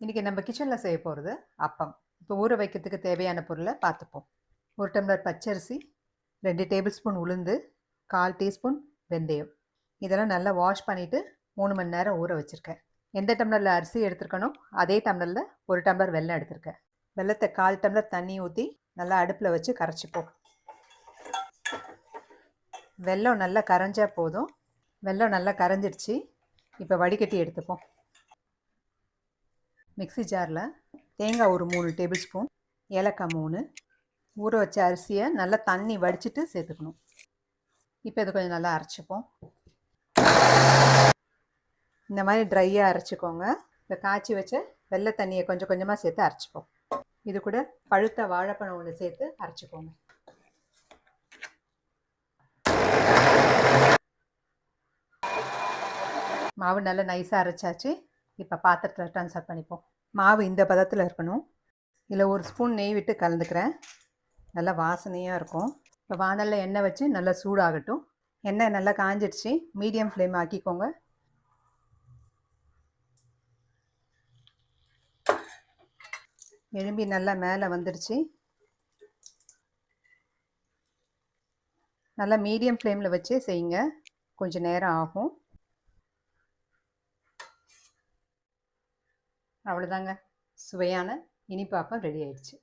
இன்றைக்கி நம்ம கிச்சனில் செய்ய போகிறது அப்பம். இப்போ ஊற வைக்கிறதுக்கு தேவையான பொருளை பார்த்துப்போம். 1 டம்ளர் பச்சரிசி, 2 டேபிள் ஸ்பூன் உளுந்து, 1/4 டீஸ்பூன் வெந்தயம். இதெல்லாம் நல்லா வாஷ் பண்ணிவிட்டு 3 மணி நேரம் ஊற வச்சுருக்கேன். எந்த டம்ளரில் அரிசி எடுத்துருக்கணும் அதே டம்ளரில் 1 டம்ளர் வெல்லம் எடுத்திருக்கேன். வெல்லத்தை 1/4 டம்ளர் தண்ணி ஊற்றி நல்லா அடுப்பில் வச்சு கரைச்சிப்போம். வெல்லம் நல்லா கரைஞ்சா போதும். வெல்லம் நல்லா கரைஞ்சிடுச்சு. இப்போ வடிகட்டி எடுத்துப்போம். மிக்ஸி ஜாரில் தேங்காய் ஒரு 3 டேபிள் ஸ்பூன், ஏலக்காய் 3, ஊற வச்ச அரிசியை நல்லா தண்ணி வடிச்சிட்டு சேர்த்துக்கணும். இப்போ இது கொஞ்சம் நல்லா அரைச்சிப்போம். இந்த மாதிரி ட்ரையாக அரைச்சிக்கோங்க. இப்போ காய்ச்சி வச்ச வெள்ளை தண்ணியை கொஞ்சம் கொஞ்சமாக சேர்த்து அரைச்சிப்போம். இது கூட பழுத்த வாழைப்பழம் ஒன்று சேர்த்து அரைச்சிக்கோங்க. மாவு நல்லா நைஸாக அரைச்சாச்சு. இப்போ பாத்திரத்தில் ட்ரான்ஸ்ஃபர் பண்ணிப்போம். மாவு இந்த பதத்தில் இருக்கணும். இதில் 1 ஸ்பூன் நெய் விட்டு கலந்துக்கிறேன். நல்லா வாசனையாக இருக்கும். இப்போ வானலில் எண்ணெய் வச்சு நல்லா சூடாகட்டும். எண்ணெய் நல்லா காஞ்சிடுச்சு. மீடியம் ஃப்ளேம் ஆக்கிக்கோங்க. எலும்பி நல்லா மேலே வந்துடுச்சு. நல்லா மீடியம் ஃப்ளேமில் வச்சே செய்யுங்க, கொஞ்சம் நேரம் ஆகும். அவ்வளோதாங்க, சுவையான இனிப்பாப்பம் ரெடி ஆயிடுச்சு.